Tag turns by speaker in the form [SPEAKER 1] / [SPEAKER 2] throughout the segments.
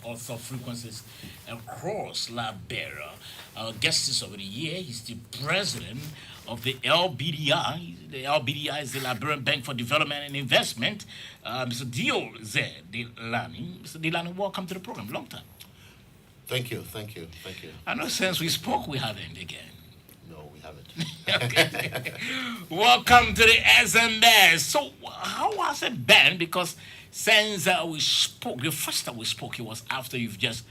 [SPEAKER 1] also frequencies across Liberia. Our guest is over the year. He's the president of the LBDI. The LBDI is the Liberian Bank for Development and Investment. Mr. Dio Z. Delani. Mr. Delani, welcome to the program. Long time.
[SPEAKER 2] Thank you, thank you, thank you.
[SPEAKER 1] I know since we spoke, we haven't again.
[SPEAKER 2] No, we haven't.
[SPEAKER 1] Okay. Welcome to the SMS. So, how has it been? Because since we spoke, the first time we spoke, it was after you've just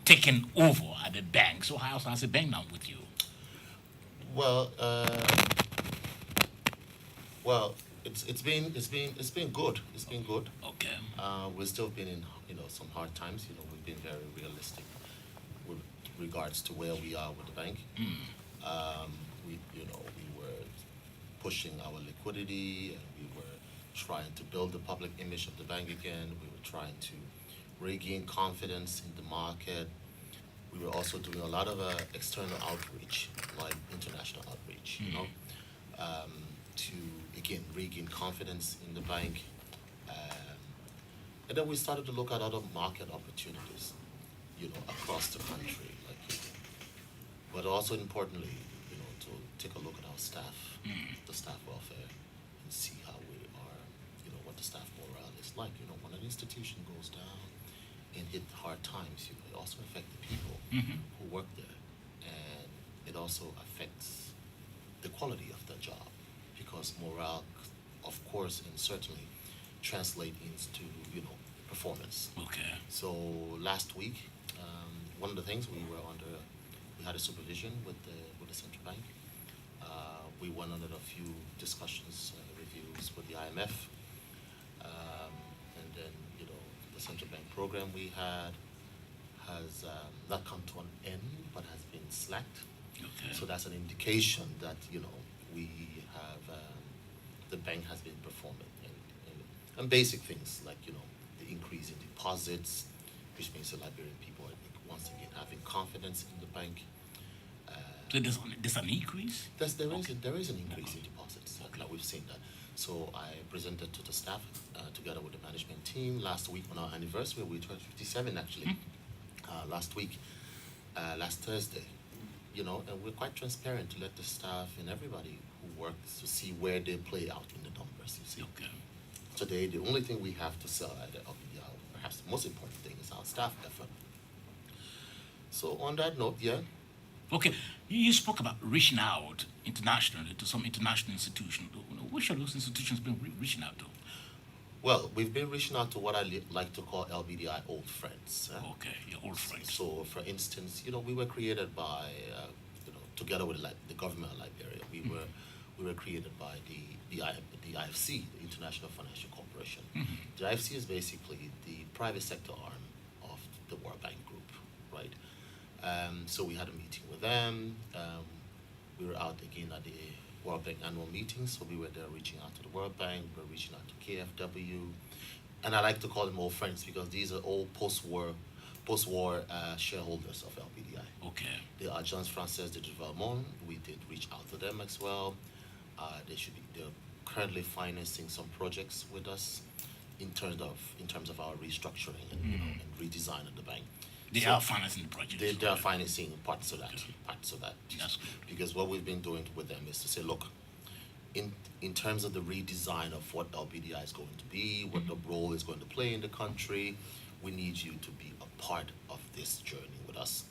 [SPEAKER 1] taken over at the bank. So, how has it been now with you?
[SPEAKER 2] Well, well, it's been good. It's been good.
[SPEAKER 1] Okay.
[SPEAKER 2] We've still been in some hard times. We've been very realistic with regards to where we are with the bank. We were pushing our liquidity, and we were trying to build the public image of the bank again. We were trying to regain confidence in the market. We were also doing a lot of external outreach, like international outreach, to again regain confidence in the bank. Um, and then we started to look at other market opportunities, across the country, but also importantly, to take a look at our staff, the staff welfare, and see how we are, what the staff morale is like. When an institution goes down and hit hard times, it also affects the people who work there, and it also affects the quality of the job because morale, of course, and certainly translate into performance.
[SPEAKER 1] Okay.
[SPEAKER 2] So last week, one of the things we had a supervision with the central bank. We went under a few discussions, reviews with the IMF, and then the central bank program we had has not come to an end, but has been slacked.
[SPEAKER 1] Okay.
[SPEAKER 2] So that's an indication that we have the bank has been performing and basic things like the increase in deposits, which means the Liberian people I think once again having confidence in the bank. Uh,
[SPEAKER 1] So, there's an increase? Okay.
[SPEAKER 2] there is an increase in deposits. Like we've seen that. So I presented to the staff together with the management team last week on our anniversary. We turned 57 actually last week, last Thursday. And we're quite transparent to let the staff and everybody who works to see where they play out in the numbers. You see,
[SPEAKER 1] Okay.
[SPEAKER 2] today the only thing we have to sell at perhaps the most important thing is our staff effort. So on that note, yeah,
[SPEAKER 1] Okay. You spoke about reaching out internationally to some international institutions. Which of those institutions been reaching out to?
[SPEAKER 2] well, we've been reaching out to what like to call LBDI old friends.
[SPEAKER 1] Okay, your old friends.
[SPEAKER 2] So, for instance, we were created by, together with the government of Liberia, we were created by the IFC, the International Financial Corporation. The IFC is basically the private sector arm of the World Bank Group, right? So we had a meeting with them. We were out again at the World Bank annual meeting, so we were there reaching out to the World Bank, we were reaching out to KFW, and I like to call them old friends because these are all post-war shareholders of LPDI.
[SPEAKER 1] Okay.
[SPEAKER 2] They are Jean Frances de Duvalmont. We did reach out to them as well. They're currently financing some projects with us in terms of our restructuring and redesign of the bank.
[SPEAKER 1] They
[SPEAKER 2] So
[SPEAKER 1] are financing the project.
[SPEAKER 2] they are financing parts of that.
[SPEAKER 1] That's good.
[SPEAKER 2] Because what we've been doing with them is to say, look, in terms of the redesign of what LPDI is going to be, what the role is going to play in the country, we need you to be a part of this journey with us.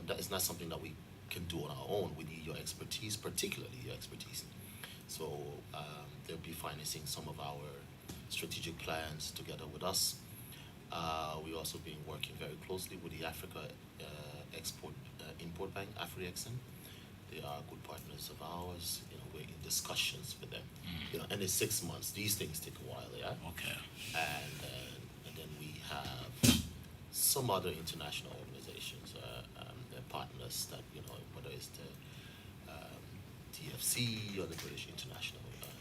[SPEAKER 2] That is not something that we can do on our own. We need your expertise, particularly your expertise. So they'll be financing some of our strategic plans together with us. We also been working very closely with the Africa Export Import Bank, AfriExim. They are good partners of ours. We're in discussions with them. And it's 6 months. These things take a while, yeah.
[SPEAKER 1] Okay.
[SPEAKER 2] And then we have some other international organizations, they're partners that whether it's the TFC or the British International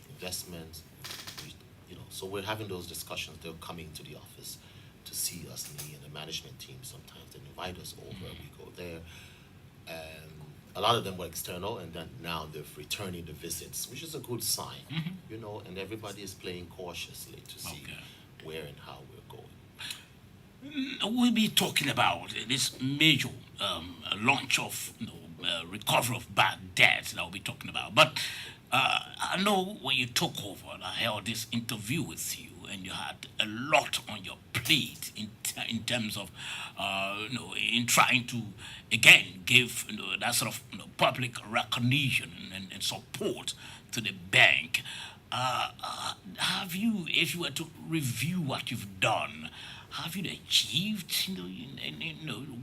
[SPEAKER 2] Investment. So we're having those discussions. They're coming to the office to see us, me and the management team. Sometimes they invite us over, we go there. And a lot of them were external, and then now they're returning the visits, which is a good sign, and everybody is playing cautiously to see
[SPEAKER 1] Okay.
[SPEAKER 2] where and how we're going.
[SPEAKER 1] We'll be talking about this major launch of recovery of bad debt that we'll be talking about. But I know when you took over, and I held this interview with you, and you had a lot on your plate in terms of in trying to again give that sort of public recognition and support to the bank. Have you, if you were to review what you've done, have you achieved,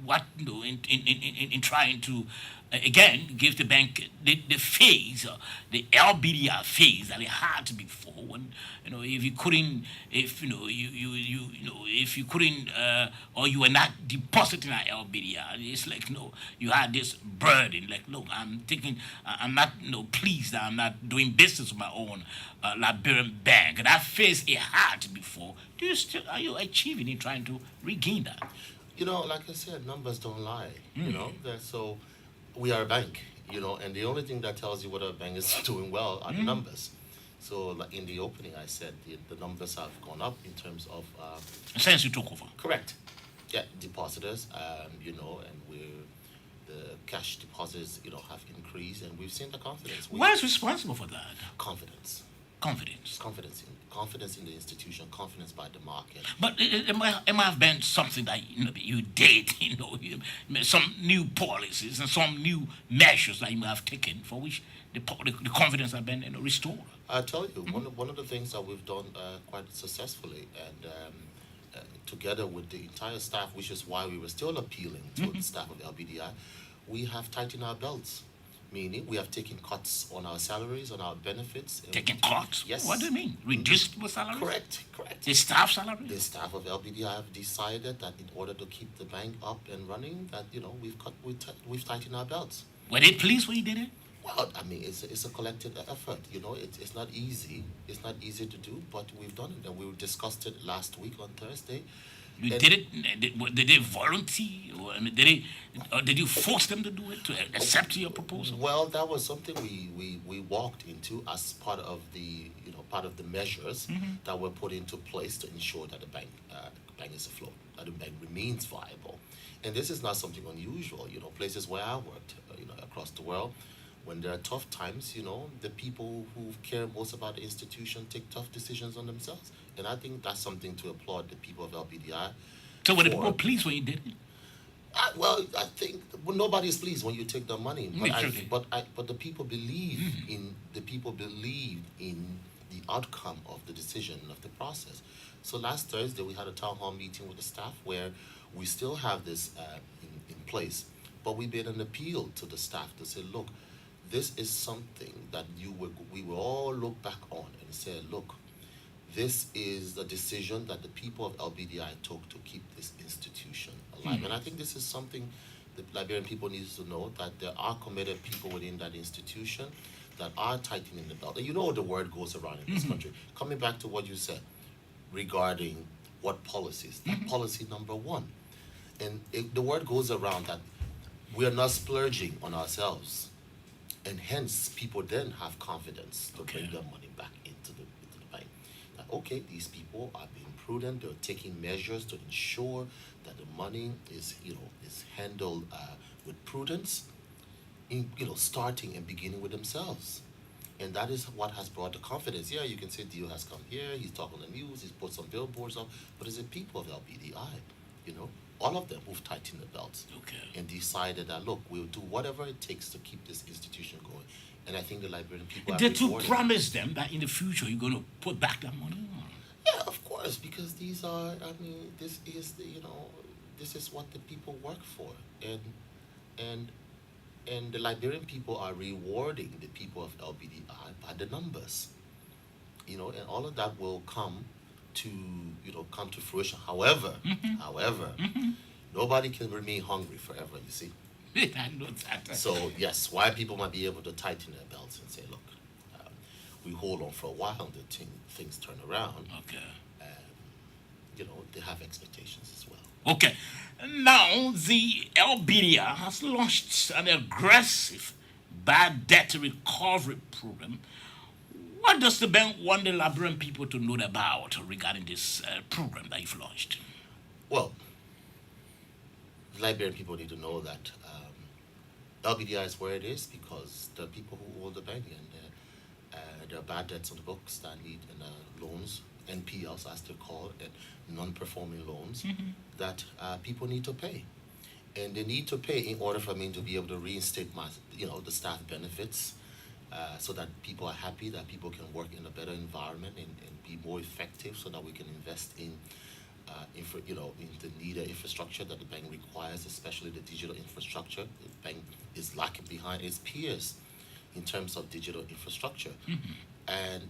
[SPEAKER 1] what, in trying to, again, give the bank the phase, the LBDR phase that it had before when, if you couldn't, if, if you couldn't, or you were not depositing at LBDR, it's like, no, you had this burden, like, look, I'm thinking, I'm not, pleased that I'm not doing business with my own Liberian bank. That phase it had before, are you achieving it, trying to regain that?
[SPEAKER 2] Like I said, numbers don't lie. So we are a bank. And the only thing that tells you whether a bank is doing well are the numbers. So, like in the opening, I said the numbers have gone up in terms of
[SPEAKER 1] Since you took over.
[SPEAKER 2] correct, yeah, depositors, and the cash deposits, have increased, and we've seen the confidence.
[SPEAKER 1] What is responsible for that?
[SPEAKER 2] Confidence,
[SPEAKER 1] Confidence.
[SPEAKER 2] confidence in the institution, confidence by the market.
[SPEAKER 1] But it might have been something that you did, some new policies and some new measures that you might have taken for which the confidence has been restored.
[SPEAKER 2] I tell you, one of the things that we've done quite successfully, and together with the entire staff, which is why we were still appealing to the staff of LBDI, we have tightened our belts. Meaning, we have taken cuts on our salaries, on our benefits.
[SPEAKER 1] Taking cuts?
[SPEAKER 2] Yes.
[SPEAKER 1] What do you mean? Reduced people's salaries?
[SPEAKER 2] Correct.
[SPEAKER 1] The staff salaries?
[SPEAKER 2] The staff of LBDI have decided that in order to keep the bank up and running, that we've tightened our belts.
[SPEAKER 1] Were they pleased when you did it?
[SPEAKER 2] Well, I mean, it's a collective effort. It's not easy. It's not easy to do, but we've done it, and we discussed it last week on Thursday.
[SPEAKER 1] You
[SPEAKER 2] And-
[SPEAKER 1] did it? Did they volunteer? Or did you force them to do it, to accept your proposal?
[SPEAKER 2] Well, that was something we walked into as part of the measures that were put into place to ensure that the bank is afloat, that the bank remains viable. And this is not something unusual. Places where I worked, across the world, when there are tough times, the people who care most about the institution take tough decisions on themselves. And I think that's something to applaud the people of LBDI.
[SPEAKER 1] So were the
[SPEAKER 2] for.
[SPEAKER 1] people pleased when you did it?
[SPEAKER 2] I think nobody's pleased when you take their money,
[SPEAKER 1] Naturally.
[SPEAKER 2] but the people believe in the outcome of the decision of the process. So last Thursday we had a town hall meeting with the staff where we still have this in place, but we made an appeal to the staff to say, look, this is something that we will all look back on and say, look, this is the decision that the people of LBDI took to keep this institution alive. And I think this is something the Liberian people need to know, that there are committed people within that institution that are tightening the belt. And the word goes around in this country. Coming back to what you said regarding what policies, that policy number one. And the word goes around that we are not splurging on ourselves. And hence, people then have confidence to bring their money back into the bank. That, okay, these people are being prudent. They're taking measures to ensure that the money is handled with prudence. Starting and beginning with themselves. And that is what has brought the confidence. Yeah, you can say Dio has come here. He's talking on the news. He's put some billboards up. But it's the people of LBDI. All of them who've tightened the belts and decided that, look, we'll do whatever it takes to keep this institution going. And I think the Liberian people have
[SPEAKER 1] Did you
[SPEAKER 2] rewarded.
[SPEAKER 1] promise them that in the future you're going to put back that money?
[SPEAKER 2] Yeah, of course, because this is what the people work for. And the Liberian people are rewarding the people of LBDI by the numbers. And all of that will come to fruition. However, nobody can remain hungry forever, you see.
[SPEAKER 1] I know that.
[SPEAKER 2] So yes, why people might be able to tighten their belts and say, look, we hold on for a while until things turn around.
[SPEAKER 1] Okay.
[SPEAKER 2] They have expectations as well.
[SPEAKER 1] Okay. Now, the LBDA has launched an aggressive bad debt recovery program. What does the bank want the Liberian people to know about regarding this program that you've launched?
[SPEAKER 2] Well, Liberian people need to know that LBDI is where it is because the people who hold the bank and there are bad debts on the books that need loans, NPLs as they're called, and non-performing loans that people need to pay. And they need to pay in order for me to be able to reinstate my, the staff benefits, so that people are happy, that people can work in a better environment and be more effective, so that we can invest in, in the needed infrastructure that the bank requires, especially the digital infrastructure. The bank is lacking behind its peers in terms of digital infrastructure, and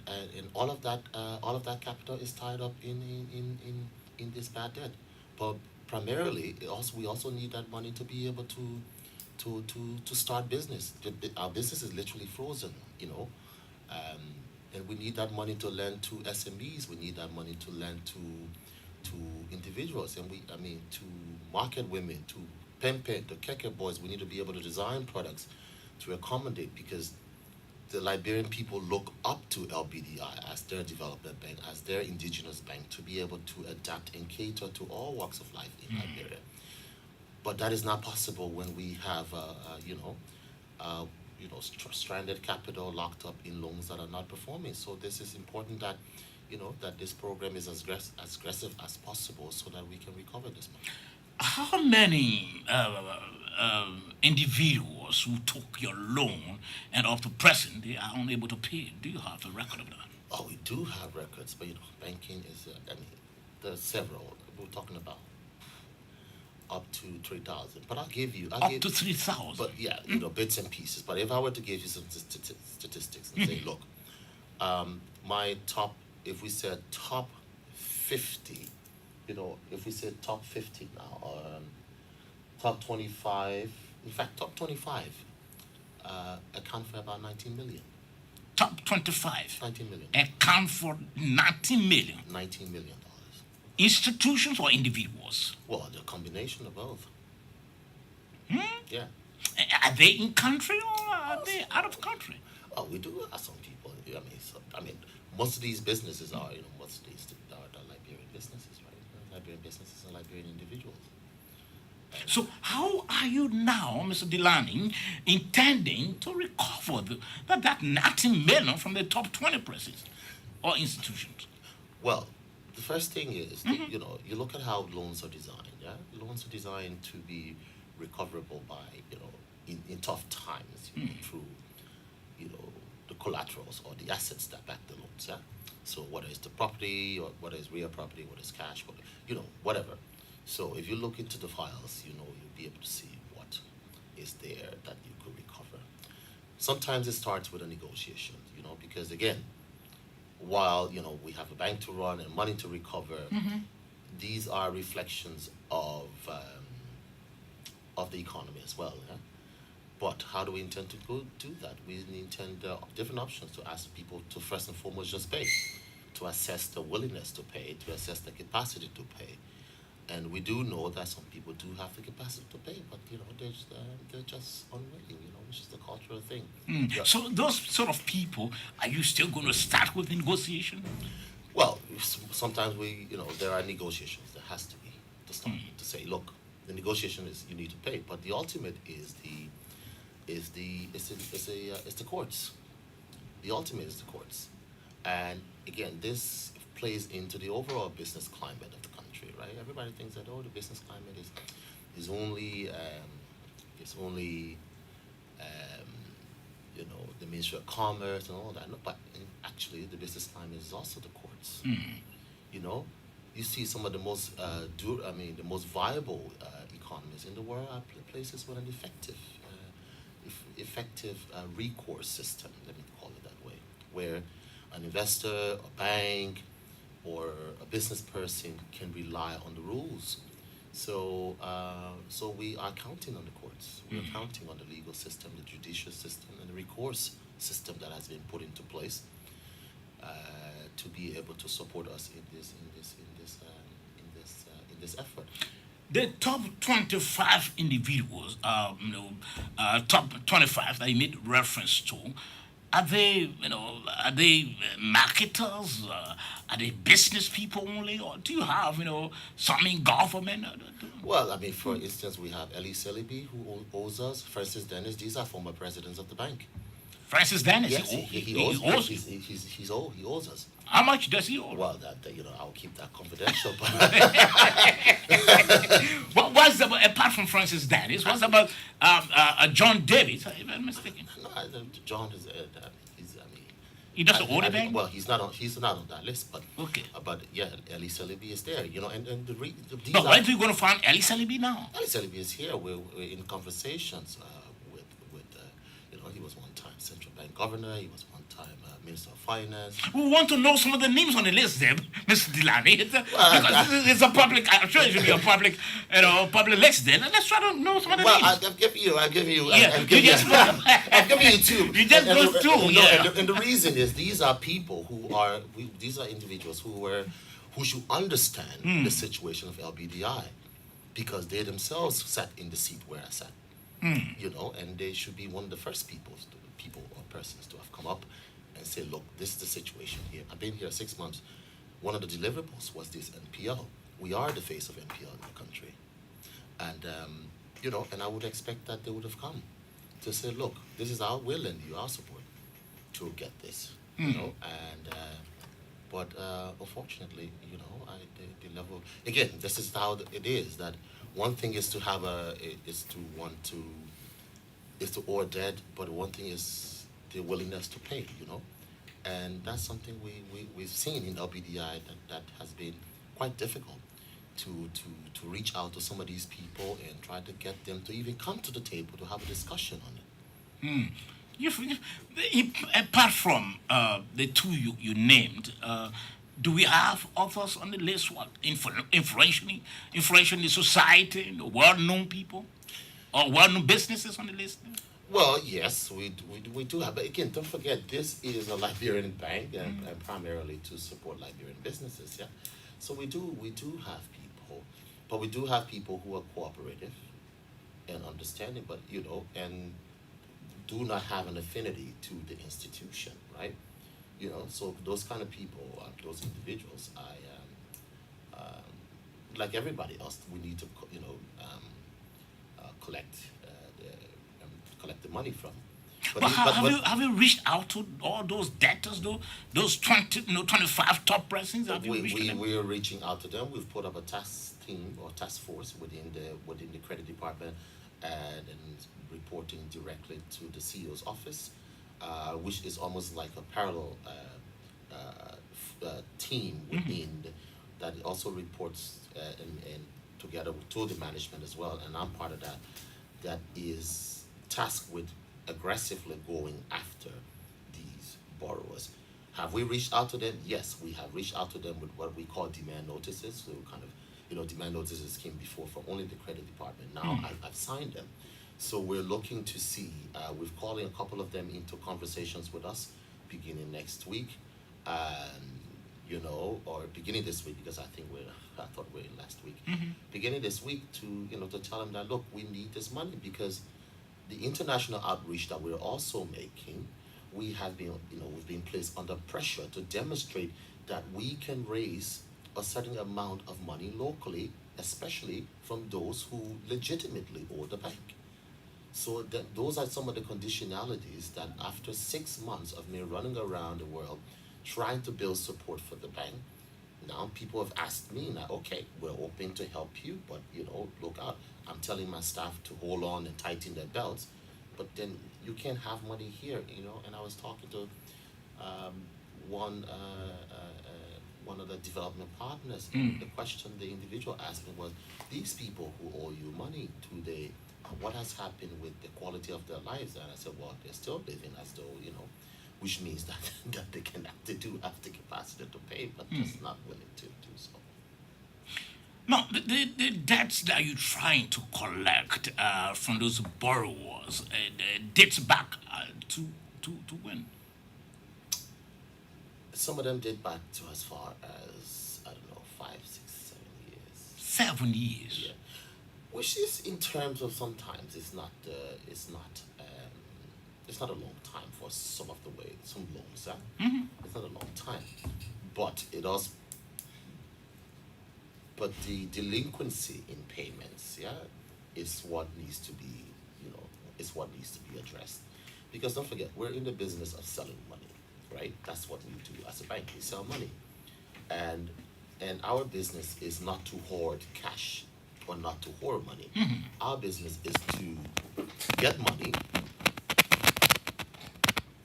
[SPEAKER 2] all of that capital is tied up in this bad debt. But primarily, we also need that money to be able to start business. Our business is literally frozen, um, and we need that money to lend to SMEs. We need that money to lend to individuals, and to market women, to Pempe, the Keke boys. We need to be able to design products to accommodate, because the Liberian people look up to LBDI as their development bank, as their indigenous bank, to be able to adapt and cater to all walks of life in Liberia. But that is not possible when we have, stranded capital locked up in loans that are not performing. So this is important that, that this program is as aggressive as possible, so that we can recover this money.
[SPEAKER 1] How many individuals who took your loan and up to present they are unable to pay? Do you have a record of that?
[SPEAKER 2] Oh, we do have records, but banking is, there's several. We're talking about up to 3,000. But
[SPEAKER 1] Up to 3,000.
[SPEAKER 2] but yeah, bits and pieces. But if I were to give you some statistics and say, look, my top, if we said top 50, if we said top 50 now, top 25, in fact, top 25 account for about 19 million.
[SPEAKER 1] Top 25
[SPEAKER 2] 19 million.
[SPEAKER 1] account for 19 million.
[SPEAKER 2] $19 million.
[SPEAKER 1] Institutions or individuals?
[SPEAKER 2] Well, the combination of both. Yeah.
[SPEAKER 1] Are they in country or are they out of country?
[SPEAKER 2] Oh, we do have some people. Most of these businesses are, most of these are the Liberian businesses, right? Liberian businesses are Liberian individuals.
[SPEAKER 1] So how are you now, Mr. Delany, intending to recover that 19 million from the top 20 persons or institutions?
[SPEAKER 2] Well, the first thing is, that, you look at how loans are designed. Yeah, loans are designed to be recoverable by, in tough times, through, the collaterals or the assets that back the loans. Yeah. So whether it's the property or whether it's real property, whether it's cash, whatever. So if you look into the files, you'll be able to see what is there that you could recover. Sometimes it starts with a negotiation, because again, while we have a bank to run and money to recover, these are reflections of the economy as well. Yeah? But how do we intend to go do that? We intend different options to ask people to first and foremost just pay, to assess the willingness to pay, to assess the capacity to pay. And we do know that some people do have the capacity to pay, but they're just unwilling, which is the cultural thing. Yeah.
[SPEAKER 1] So those sort of people, are you still going to start with the negotiation?
[SPEAKER 2] Well, sometimes there are negotiations. There has to be to start to say, look, the negotiation is you need to pay, but the ultimate is the courts. The ultimate is the courts, and again, this plays into the overall business climate of the country, right? Everybody thinks that the business climate is only the Ministry of Commerce and all that. No, but actually, the business climate is also the courts. You see some of the most the most viable economies in the world are places with an effective recourse system. Let me call it that way, where an investor, a bank, or a business person can rely on the rules. So we are counting on the courts. We are counting on the legal system, the judicial system, and the recourse system that has been put into place to be able to support us in this effort.
[SPEAKER 1] The top 25 individuals, top 25 that you made reference to, Are they, are they marketers? Are they business people only? Or do you have, some in government?
[SPEAKER 2] Well, I mean, for instance, we have Ellie Seliby, who owes us, Francis Dennis. These are former presidents of the bank.
[SPEAKER 1] Francis Dennis,
[SPEAKER 2] Yes, he
[SPEAKER 1] he
[SPEAKER 2] owes.
[SPEAKER 1] owes you.
[SPEAKER 2] He owes us.
[SPEAKER 1] How much does he owe?
[SPEAKER 2] Well, I'll keep that confidential. But
[SPEAKER 1] What's about, apart from Francis Dennis, what's about John Davis, if I'm mistaken?
[SPEAKER 2] no, John is. He's. I mean,
[SPEAKER 1] He doesn't owe the
[SPEAKER 2] I think,
[SPEAKER 1] bank?
[SPEAKER 2] well, he's not on that list, but
[SPEAKER 1] Okay.
[SPEAKER 2] yeah, Ellie Seliby is there. And these
[SPEAKER 1] But
[SPEAKER 2] are.
[SPEAKER 1] where are you going to find Ali Salibi now?
[SPEAKER 2] Ellie Seliby is here. We're in conversations with he was one time central bank governor. He was one time minister of finance.
[SPEAKER 1] We want to know some of the names on the list, there, Mr. Delany.
[SPEAKER 2] Well,
[SPEAKER 1] Because it's a public. I'm sure it should be a public, public list. Then let's try to know some of the
[SPEAKER 2] Well,
[SPEAKER 1] names.
[SPEAKER 2] I've given you.
[SPEAKER 1] Yeah,
[SPEAKER 2] I've given
[SPEAKER 1] you
[SPEAKER 2] you.
[SPEAKER 1] just-
[SPEAKER 2] I've given you two.
[SPEAKER 1] You just
[SPEAKER 2] And
[SPEAKER 1] those
[SPEAKER 2] the-
[SPEAKER 1] two,
[SPEAKER 2] no,
[SPEAKER 1] yeah.
[SPEAKER 2] and the reason is these are people these are individuals who should understand
[SPEAKER 1] Hmm.
[SPEAKER 2] the situation of LBDI, because they themselves sat in the seat where I sat.
[SPEAKER 1] Hmm.
[SPEAKER 2] And they should be one of the first people or persons to have come up and say, look, this is the situation here. I've been here 6 months. One of the deliverables was this NPL. We are the face of NPL in the country. And, and I would expect that they would have come to say, look, this is our will and you our support to get this, and, but unfortunately, the level, again, this is how it is, that one thing is to have is to want to, is to owe a debt, but one thing is the willingness to pay, and that's something we've seen in LBDI that has been quite difficult to reach out to some of these people and try to get them to even come to the table to have a discussion on it.
[SPEAKER 1] Apart from the two you named, do we have others on the list? What influential in the society, well-known people, or well-known businesses on the list?
[SPEAKER 2] Well, yes, we do have, but again, don't forget, this is a Liberian bank and primarily to support Liberian businesses, yeah. So we do have people, but we do have people who are cooperative and understanding, but and do not have an affinity to the institution, right? So those kind of people, those individuals, like everybody else, we need to, collect collect the money from. But,
[SPEAKER 1] But,
[SPEAKER 2] the-
[SPEAKER 1] have,
[SPEAKER 2] but,
[SPEAKER 1] have
[SPEAKER 2] but
[SPEAKER 1] you have you reached out to all those debtors, though? Those 25 top presidents? Have you reached to them?
[SPEAKER 2] we are reaching out to them. We've put up a task team or task force within the credit department, and reporting directly to the CEO's office, which is almost like a parallel team that also reports and together to the management as well. And I'm part of that. That is tasked with aggressively going after these borrowers. Have we reached out to them? Yes, we have reached out to them with what we call demand notices. So kind of, demand notices came before from only the credit department. Now I've signed them. So we're looking to see, we're calling a couple of them into conversations with us beginning next week. Or beginning this week, because I thought we're in last week. Beginning this week to tell them that, look, we need this money, because the international outreach that we're also making, we've been placed under pressure to demonstrate that we can raise a certain amount of money locally, especially from those who legitimately owe the bank. So those are some of the conditionalities that after 6 months of me running around the world trying to build support for the bank, now people have asked me now, okay, we're open to help you, but look out. I'm telling my staff to hold on and tighten their belts, but then you can't have money here, and I was talking to one of the development partners. The question the individual asked me was, these people who owe you money, what has happened with the quality of their lives? And I said, well, they're still living as though, which means that that they do have the capacity to pay, but just not willing to do so.
[SPEAKER 1] Now, the debts that you're trying to collect from those borrowers dates back to when?
[SPEAKER 2] Some of them date back to as far as, I don't know, 5, 6, 7 years.
[SPEAKER 1] 7 years.
[SPEAKER 2] Yeah, which is, in terms of, sometimes it's not It's not a long time for some of the way some loans. It's not a long time, but it also but the delinquency in payments, yeah, is what needs to be, you know, is what needs to be addressed. Because don't forget, we're in the business of selling money, right? That's what we do as a bank. We sell money, and our business is not to hoard cash or not to hoard money. Our business is to get money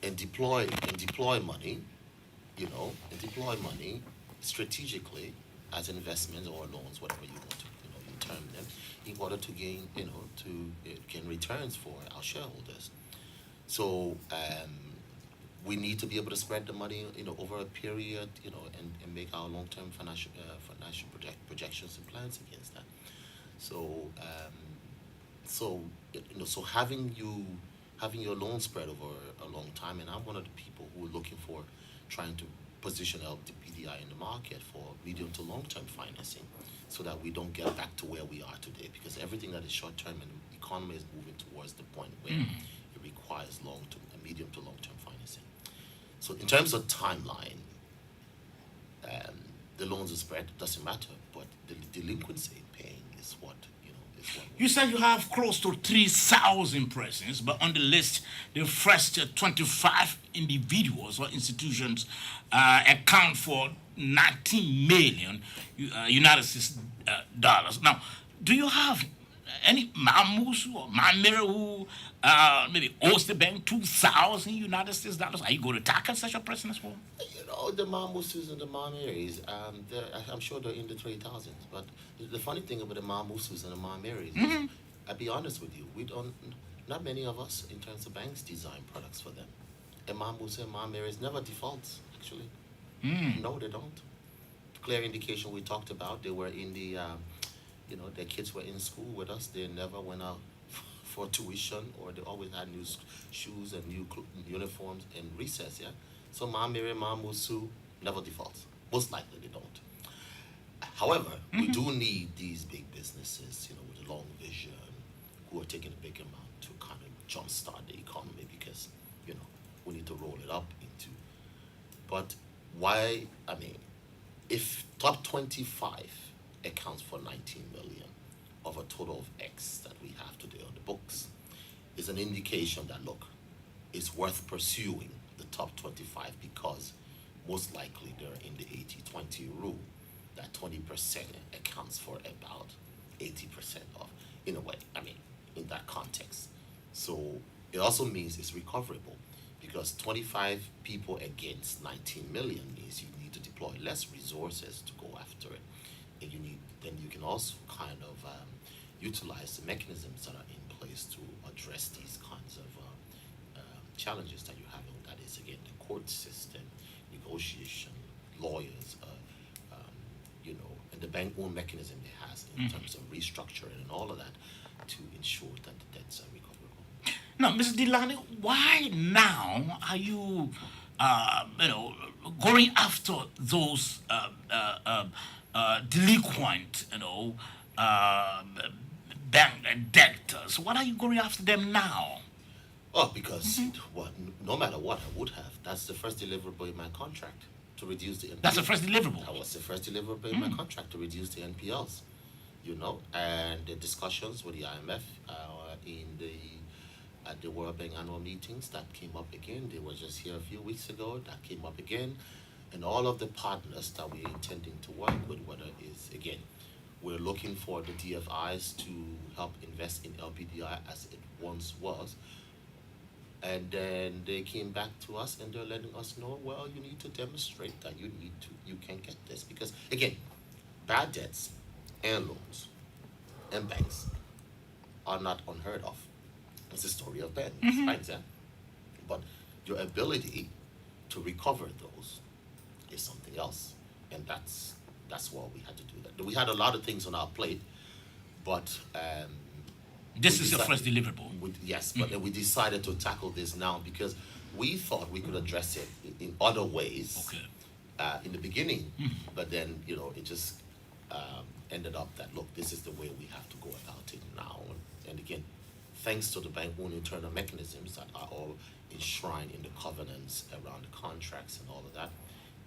[SPEAKER 2] and deploy money, and deploy money strategically as investments or loans, whatever you want to, you term them, in order to gain, gain returns for our shareholders. So we need to be able to spread the money, over a period, and make our long-term financial projections and plans against that. So so so having your loan spread over a long time, and I'm one of the people who are looking for trying to position LPDI in the market for medium to long term financing, so that we don't get back to where we are today. Because everything that is short term and the economy is moving towards the point where it requires long term and medium to long term financing. So in terms of timeline, um, the loans are spread doesn't matter, but the delinquency paying is what is what.
[SPEAKER 1] You said you have close to 3,000 persons, but on the list, the first 25 individuals or institutions account for 19 million United States dollars. Now, do you have any Mamus or Mamira who maybe owes the bank 2,000 United States dollars? Are you going to tackle such a person as well?
[SPEAKER 2] The Mamusus and the Mameris, I'm sure they're in the 3,000s. But the funny thing about the Mamusus and the Mameris is, I'll be honest with you, we don't, not many of us in terms of banks design products for them. And Mamus and Mameris never defaults, actually. No, they don't. Clear indication we talked about, they were in the, their kids were in school with us. They never went out for tuition, or they always had new shoes and new uniforms in recess, yeah? So Mamiri, Mamusu never defaults. Most likely they don't. However, we do need these big businesses, with a long vision, who are taking a big amount to kind of jumpstart the economy, because, we need to roll it up into. But why, if top 25 accounts for 19 million of a total of X that we have today on the books, is an indication that, look, it's worth pursuing the top 25, because most likely they're in the 80-20 rule, that 20% accounts for about 80% of, in a way, in that context. So it also means it's recoverable, because 25 people against 19 million means you need to deploy less resources to go after it. And then you can also kind of utilize the mechanisms that are in place to address these kinds of challenges that you have. And that is, again, the court system, negotiation, lawyers, and the bank own mechanism it has in terms of restructuring and all of that, to ensure that the debts are recoverable.
[SPEAKER 1] Now, Mr. Delani, why now are you, going after those delinquent, bank debtors? What are you going after them now?
[SPEAKER 2] Oh, because no matter what I would have, that's the first deliverable in my contract, to reduce the NPL.
[SPEAKER 1] That's the first deliverable.
[SPEAKER 2] That was the first deliverable in my contract, to reduce the NPLs. And the discussions with the IMF at the World Bank annual meetings, that came up again. They were just here a few weeks ago. That came up again, and all of the partners that we're intending to work with, whether it's, again, we're looking for the DFIs to help invest in LPDI as it once was. And then they came back to us and they're letting us know, well, you need to demonstrate that you can get this. Because, again, bad debts and loans and banks are not unheard of. It's the story of banks, right? Yeah? But your ability to recover those is something else. And that's why we had to do that. We had a lot of things on our plate, but
[SPEAKER 1] this is your first deliverable.
[SPEAKER 2] Yes, but then we decided to tackle this now, because we thought we could address it in other ways in the beginning, but then it just ended up that, look, this is the way we have to go about it now. And again, thanks to the bank own internal mechanisms that are all enshrined in the covenants around the contracts and all of that,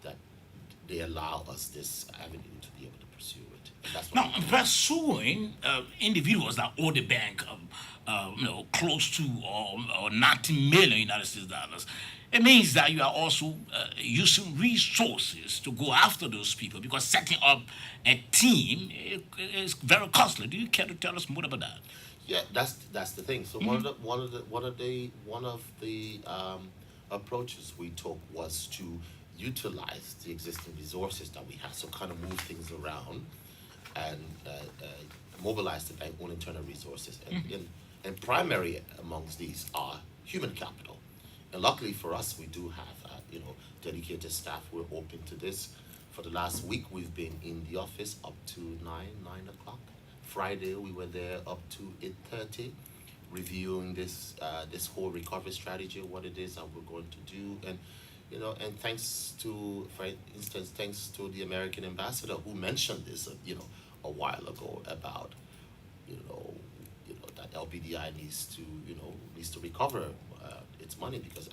[SPEAKER 2] that they allow us this avenue to be able to pursue it. And that's what
[SPEAKER 1] Now,
[SPEAKER 2] we do.
[SPEAKER 1] pursuing individuals that owe the bank, close to or 90 million United States dollars, it means that you are also using resources to go after those people because setting up a team is very costly. Do you care to tell us more about that?
[SPEAKER 2] Yeah, that's the thing. So one of the approaches we took was to utilize the existing resources that we have. So kind of move things around and mobilize the bank own internal resources. And primary amongst these are human capital. And luckily for us, we do have dedicated staff. We're open to this. For the last week, we've been in the office up to 9 o'clock. Friday, we were there up to 8:30, reviewing this whole recovery strategy, what it is that we're going to do, and thanks to, for instance, thanks to the American ambassador who mentioned this, a while ago about, you know, that LBDI needs to recover its money because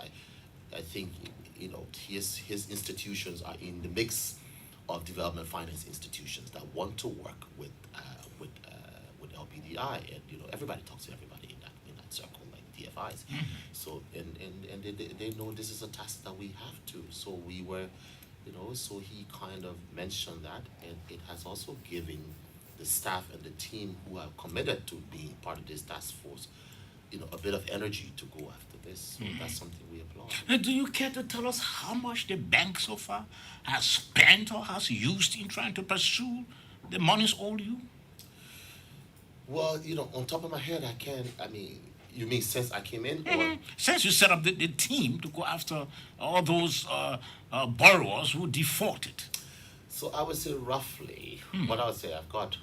[SPEAKER 2] I think his institutions are in the mix of development finance institutions that want to work with LBDI, and everybody talks to everybody in that circle like DFIs. So and they know this is a task that we have to. So we were, so he kind of mentioned that, and it has also given the staff and the team who are committed to being part of this task force, a bit of energy to go after this. So that's something we applaud.
[SPEAKER 1] Do you care to tell us how much the bank so far has spent or has used in trying to pursue the monies owed you?
[SPEAKER 2] Well, on top of my head, I can't. I mean, you mean since I came in, or
[SPEAKER 1] Since you set up the team to go after all those borrowers who defaulted.
[SPEAKER 2] so I would say roughly. What I would say, I've got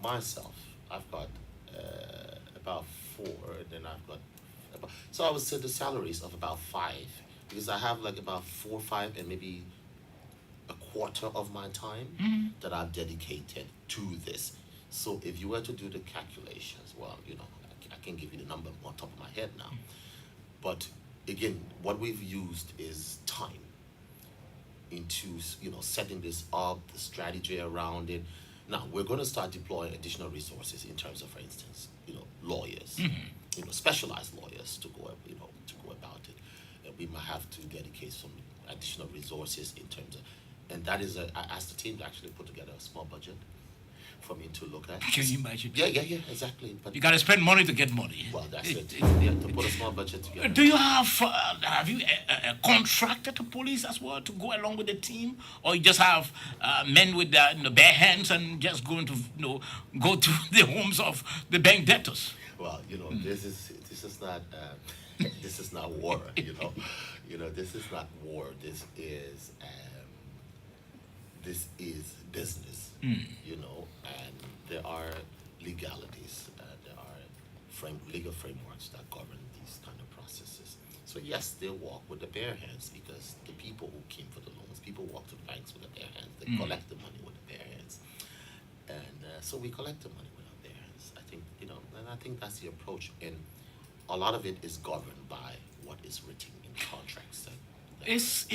[SPEAKER 2] myself. I've got about four, and then I've got about. So I would say the salaries of about five, because I have like about 4, 5, and maybe a quarter of my time that I've dedicated to this. So if you were to do the calculations, well, I can give you the number on top of my head now. But again, what we've used is time into setting this up, the strategy around it. Now we're going to start deploying additional resources in terms of, for instance, lawyers, specialized lawyers to go about it. And we might have to dedicate some additional resources in terms of, and that is I asked the team to actually put together a small budget for me to look at.
[SPEAKER 1] Can you imagine?
[SPEAKER 2] Yeah, exactly. But
[SPEAKER 1] You got to spend money to get money.
[SPEAKER 2] well, that's
[SPEAKER 1] It-
[SPEAKER 2] it.
[SPEAKER 1] it-
[SPEAKER 2] Yeah, to put a small budget together.
[SPEAKER 1] Do you have you contracted the police as well to go along with the team, or you just have men with bare hands and just going to go to the homes of the bank debtors?
[SPEAKER 2] Well, this is not this is not war. This is not war. This is business. And there are legalities, there are legal frameworks that govern these kind of processes. So yes, they walk with the bare hands because the people who came for the loans, people walk to the banks with the bare hands. They collect the money with the bare hands, and so we collect the money with our bare hands. I think and I think that's the approach, and a lot of it is governed by what is written in contracts.
[SPEAKER 1] Is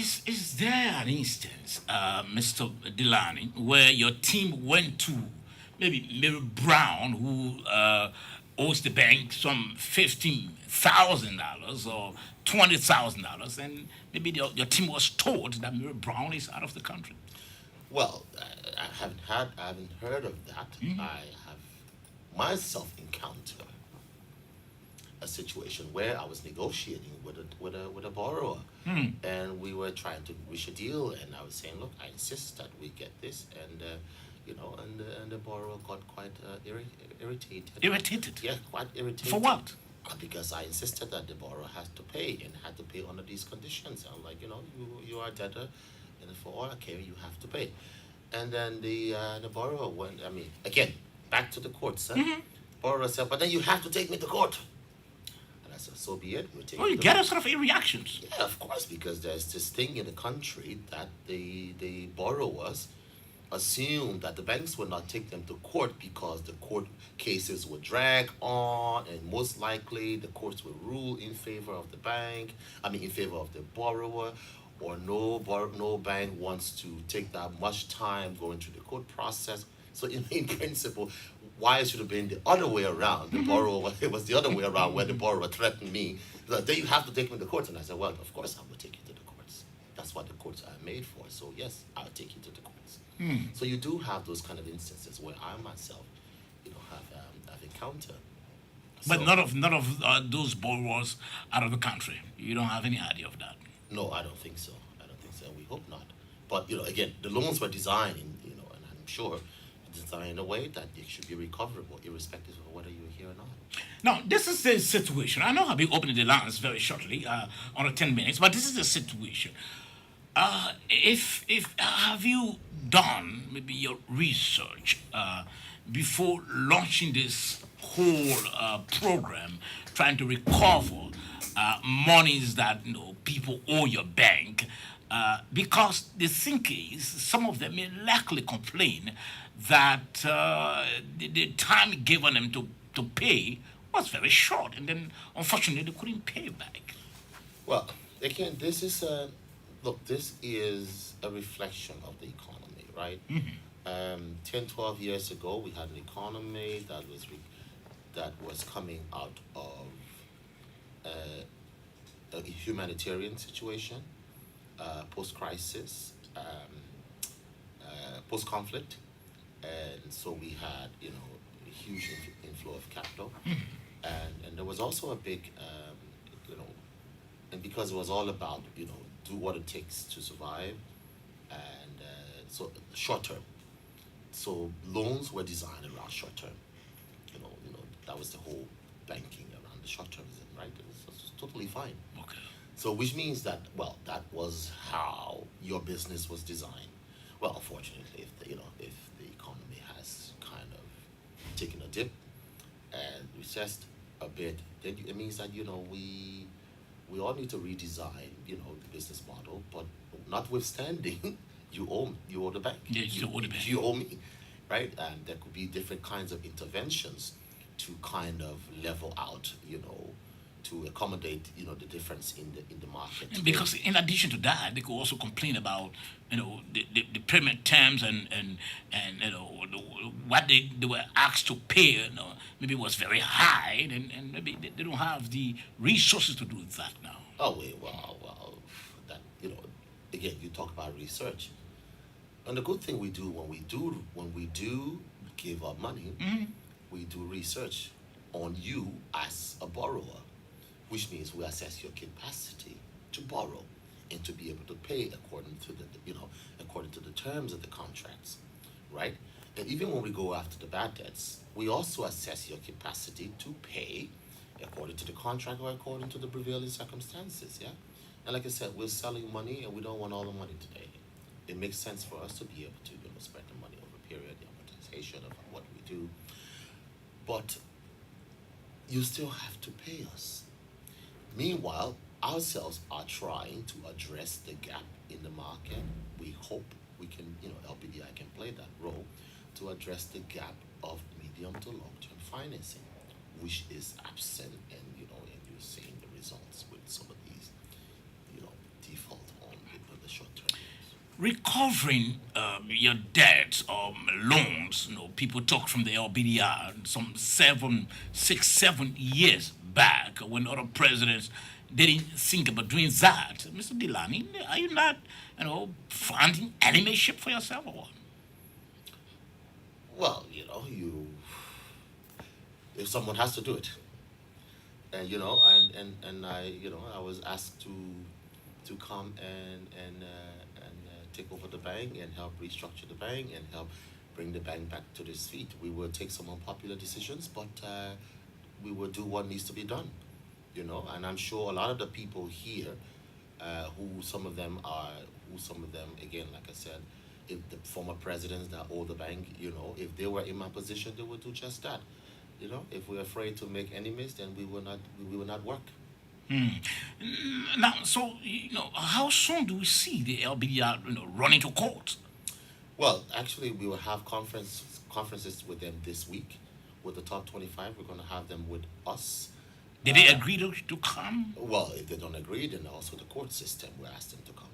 [SPEAKER 1] there an instance, Mr. Delany, where your team went to maybe Mary Brown, who owes the bank some $15,000 or $20,000, and maybe your team was told that Mary Brown is out of the country?
[SPEAKER 2] Well, I haven't heard of that. I have myself encountered a situation where I was negotiating with a borrower, and we were trying to reach a deal, and I was saying, look, I insist that we get this, and and the borrower got quite irritated.
[SPEAKER 1] Irritated?
[SPEAKER 2] Yeah, quite irritated.
[SPEAKER 1] For what?
[SPEAKER 2] Because I insisted that the borrower has to pay and had to pay under these conditions. I'm like, you are a debtor, and for all I care, you have to pay. And then the borrower went. I mean, again, back to the court, sir. Borrower said, but then you have to take me to court. And I said, so be it. We'll take
[SPEAKER 1] Well,
[SPEAKER 2] you
[SPEAKER 1] you
[SPEAKER 2] to
[SPEAKER 1] get
[SPEAKER 2] court.
[SPEAKER 1] a sort of reactions.
[SPEAKER 2] Yeah, of course, because there's this thing in the country that the borrowers assumed that the banks would not take them to court because the court cases would drag on, and most likely the courts would rule in favor of the bank, in favor of the borrower, or no bank wants to take that much time going through the court process. So in principle, why it should have been the other way around? The borrower, it was the other way around where the borrower threatened me that they have to take me to court, and I said, well, of course I will take you to the courts. That's what the courts are made for. So yes, I'll take you to the courts. So you do have those kind of instances where I myself, have encountered.
[SPEAKER 1] But
[SPEAKER 2] So,
[SPEAKER 1] none of those borrowers out of the country. You don't have any idea of that.
[SPEAKER 2] no, I don't think so. I don't think so. We hope not. But again, the loans were designed and I'm sure designed in a way that they should be recoverable, irrespective of whether you're here or not.
[SPEAKER 1] Now, this is the situation. I know I'll be opening the lines very shortly, on a 10 minutes, but this is the situation. If have you done maybe your research before launching this whole program, trying to recover monies that people owe your bank? Because the thing is, some of them may likely complain that the time given them to pay was very short, and then unfortunately they couldn't pay back.
[SPEAKER 2] Well, again, this is a look. This is a reflection of the economy, right? 10, 12 years ago, we had an economy that was coming out of a humanitarian situation, post-crisis, post-conflict, and so we had a huge inflow of capital, and there was also a big and because it was all about do what it takes to survive, and so short term. So loans were designed around short term. That was the whole banking around the short termism, right? It was totally fine.
[SPEAKER 1] Okay.
[SPEAKER 2] So which means that that was how your business was designed. Well, unfortunately, if the economy has kind of taken a dip and recessed a bit, then it means that we all need to redesign the business model. But notwithstanding, you owe the bank.
[SPEAKER 1] Yeah, you owe the bank.
[SPEAKER 2] You owe me, right? And there could be different kinds of interventions to kind of level out, to accommodate the difference in the market.
[SPEAKER 1] Because in addition to that, they could also complain about the payment terms and what they were asked to pay. Maybe was very high, and maybe they don't have the resources to do that now.
[SPEAKER 2] Oh wait, well, that again, you talk about research, and the good thing we do when we do give up money, we do research on you as a borrower, which means we assess your capacity to borrow and to be able to pay according to the terms of the contracts, right? And even when we go after the bad debts, we also assess your capacity to pay according to the contract or according to the prevailing circumstances, yeah? And like I said, we're selling money and we don't want all the money today. It makes sense for us to be able to spread the money over a period, the amortization of what we do. But you still have to pay us. Meanwhile, ourselves are trying to address the gap in the market. We hope we can, LPDI can play that role to address the gap of medium to long-term financing, which is absent, and and you're seeing the results with some of these, default on the short term.
[SPEAKER 1] Recovering your debt or loans, people talk from the LBDR some 7 years back when other presidents didn't think about doing that. Mr. Delany, are you not, finding animation for yourself or what?
[SPEAKER 2] Well, if someone has to do it, and and I was asked to come and take over the bank and help restructure the bank and help bring the bank back to its feet. We will take some unpopular decisions, but we will do what needs to be done, And I'm sure a lot of the people here, who some of them again, like I said, if the former presidents that own the bank, if they were in my position, they would do just that. If we're afraid to make enemies, then we will not work.
[SPEAKER 1] Now, so how soon do we see the LBDR running to court?
[SPEAKER 2] Well, actually, we will have conferences with them this week. With the top 25, we're going to have them with us.
[SPEAKER 1] Did they agree to come?
[SPEAKER 2] Well, if they don't agree, then also the court system will ask them to come.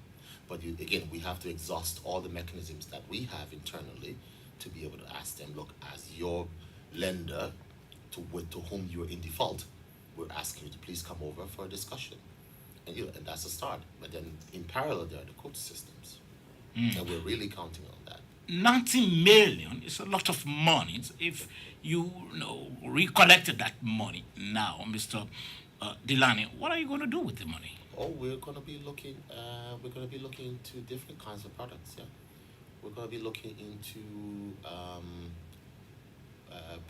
[SPEAKER 2] But again, we have to exhaust all the mechanisms that we have internally to be able to ask them, look, as your lender to whom you're in default, we're asking you to please come over for a discussion. And that's a start. But then in parallel, there are the court systems. And we're really counting on that.
[SPEAKER 1] 90 million is a lot of money. If you recollected that money now, Mr. Delany, what are you going to do with the money?
[SPEAKER 2] Oh, we're going to be looking. We're going to be looking into different kinds of products. Yeah, we're going to be looking into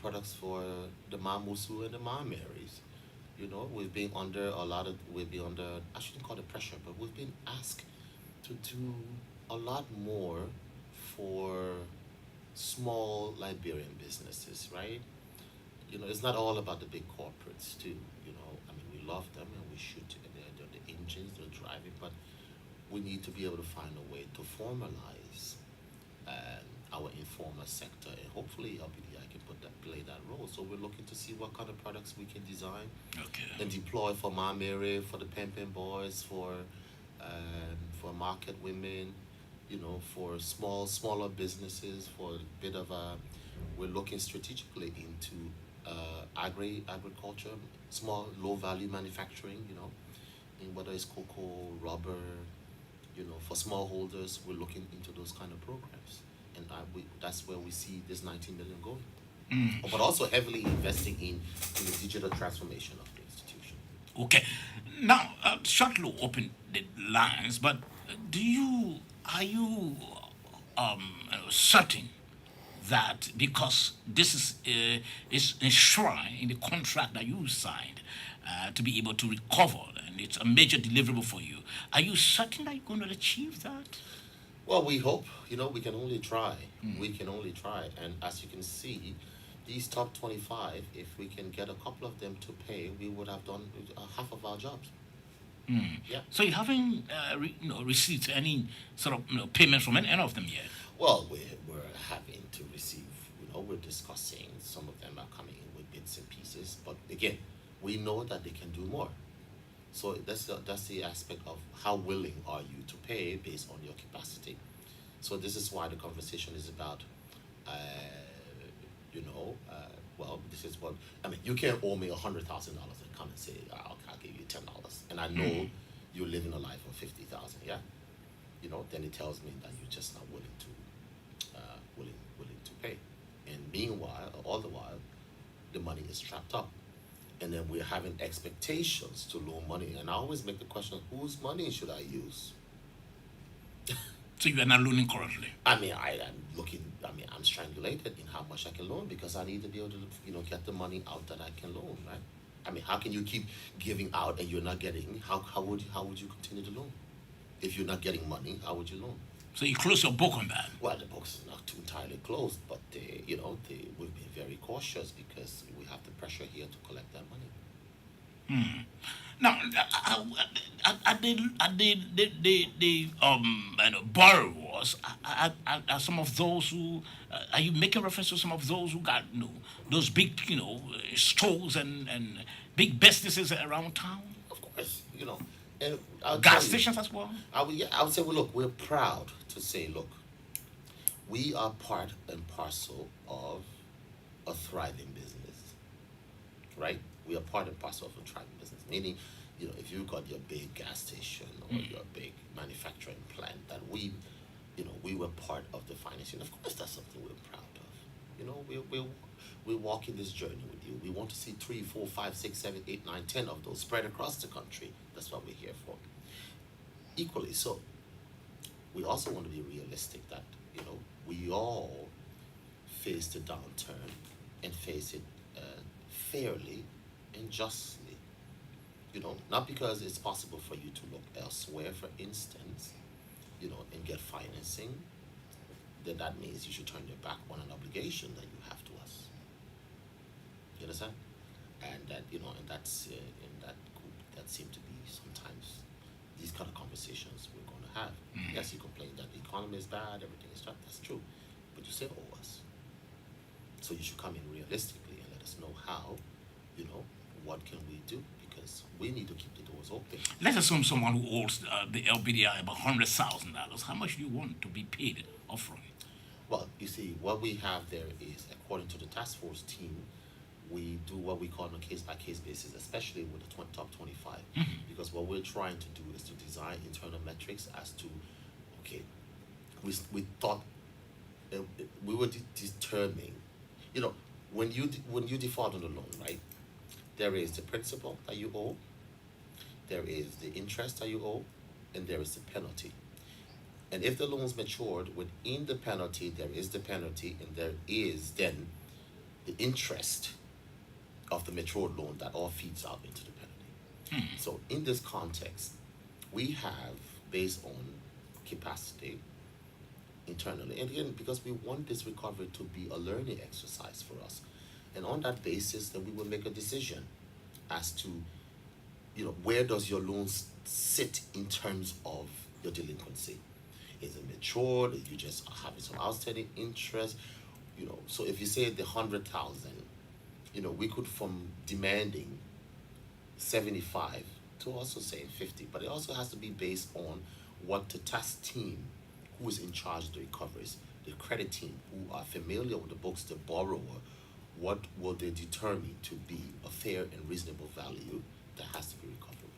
[SPEAKER 2] products for the Mamusu and the Marys. You know, we've been under, I shouldn't call it pressure, but we've been asked to do a lot more for small Liberian businesses, right? You know, it's not all about the big corporates, too. You know, I mean, we love them and we should, and they're the engines, they're driving, but we need to be able to find a way to formalize our informal sector, and hopefully LBDI can play that role. So we're looking to see what kind of products we can design and
[SPEAKER 1] Okay.
[SPEAKER 2] deploy for Mom Mary, for the Pimpin Boys, for market women, you know, for smaller businesses, for a bit of a, we're looking strategically into agriculture, small low value manufacturing, you know, in whether it's cocoa, rubber, you know, for smallholders, we're looking into those kind of programs, and that's where we see this 19 million going. But also heavily investing in the digital transformation of the institution.
[SPEAKER 1] Okay. Now, shortly open the lines, but are you certain that because this is enshrined in the contract that you signed to be able to recover, and it's a major deliverable for you, are you certain that you're going to achieve that?
[SPEAKER 2] Well, we hope, you know, we can only try. We can only try. And as you can see, these top 25, if we can get a couple of them to pay, we would have done half of our jobs. Yeah.
[SPEAKER 1] So you haven't received any sort of payment from any of them yet?
[SPEAKER 2] Well, we're having to receive, you know, we're discussing, some of them are coming in with bits and pieces, but again, we know that they can do more. So that's the aspect of how willing are you to pay based on your capacity. So this is why the conversation is about, uh, well, this is what I mean. You can't owe me $100,000 and come and say I'll give you $10, and I know you're living a life of 50,000. Yeah, you know, then it tells me that you're just not willing to pay. And meanwhile, all the while, the money is trapped up, and then we're having expectations to loan money. And I always make the question: whose money should I use?
[SPEAKER 1] So you are not loaning currently?
[SPEAKER 2] I mean, I'm looking. I mean, I'm strangulated in how much I can loan because I need to be able to, you know, get the money out that I can loan, right? I mean, how can you keep giving out and you're not getting? How would you continue to loan if you're not getting money? How would you loan?
[SPEAKER 1] So you close your book on that?
[SPEAKER 2] Well, the books is not too entirely closed, but we've been very cautious because we have the pressure here to collect that money.
[SPEAKER 1] Now, borrowers, are some of those who, are you making reference to some of those who got, those big, stores and big businesses around town?
[SPEAKER 2] Of course, you know, and I'll tell
[SPEAKER 1] Gas
[SPEAKER 2] you,
[SPEAKER 1] stations as well?
[SPEAKER 2] I would say, well, look, we're proud to say, look, we are part and parcel of a thriving business, right? We are part and parcel of a thriving business, meaning, you know, if you've got your big gas station or your big manufacturing plant, that we were part of the financing. Of course, that's something we're proud of. You know, we're walking this journey with you. We want to see three, four, five, six, seven, eight, nine, 10 of those spread across the country. That's what we're here for. Equally so, we also want to be realistic that, you know, we all face the downturn and face it fairly and justly. You know, not because it's possible for you to look elsewhere, for instance, you know, and get financing, then that means you should turn your back on an obligation that you have to us. You understand? And that, you know, and that seemed to be sometimes these kind of conversations we're going to have. Yes, you complain that the economy is bad, everything is bad. That's true, but you still owe us. So you should come in realistically and let us know how, what can we do, because we need to keep the doors open.
[SPEAKER 1] Let's assume someone who owes the LBDI about $100,000. How much do you want to be paid upfront?
[SPEAKER 2] Well, you see, what we have there is, according to the task force team, we do what we call on a case-by-case basis, especially with the top 25, because what we're trying to do is to design internal metrics as to, okay, we thought we were determining, when you default on the loan, right? There is the principal that you owe, there is the interest that you owe, and there is the penalty. And if the loan's matured, within the penalty, there is the penalty, and there is then the interest of the matured loan that all feeds out into the penalty. So in this context, we have, based on capacity internally, and again, because we want this recovery to be a learning exercise for us, and on that basis, then we will make a decision as to, where does your loan sit in terms of your delinquency? Is it matured? Are you just having some outstanding interest? So if you say the 100,000, we could, from demanding 75 to also saying 50, but it also has to be based on what the task team, who is in charge of the recoveries, the credit team, who are familiar with the books, the borrower, what will they determine to be a fair and reasonable value that has to be recovered?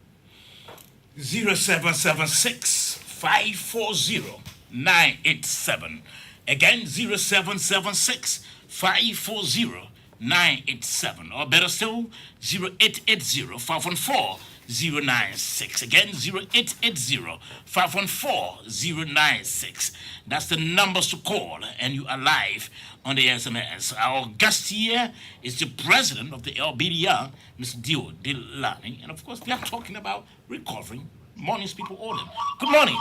[SPEAKER 1] 0776 540 987. Again, 0776 540 987. Or better still, 0880 514 096. Again, 0880 514 096. That's the numbers to call, and you are live on the SMS. Our guest here is the president of the LBDI, Mr. Dio Delani. And of course, they are talking about recovering monies people owe them. Good morning.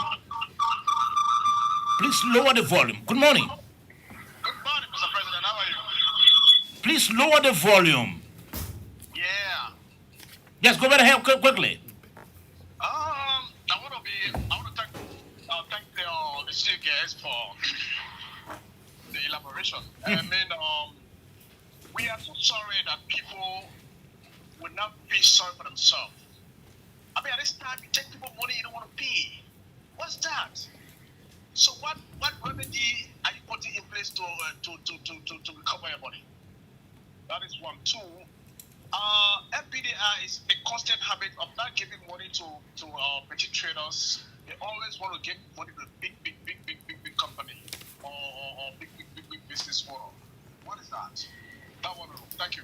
[SPEAKER 1] Please lower the volume. Good morning.
[SPEAKER 3] Good morning, Mr. President. How are you?
[SPEAKER 1] Please lower the volume.
[SPEAKER 3] Yeah.
[SPEAKER 1] Yes, go right ahead quickly.
[SPEAKER 3] I want to thank the studio guests for the elaboration. And I mean, we are so sorry that people will not be sorry for themselves. I mean, at this time, you take people money you don't want to pay. What's that? So what remedy are you putting in place to recover your money? That is one. Two, FBDI is a constant habit of not giving money to petty traders. They always want to give money to big company or big business world. What is that? That one. Thank you.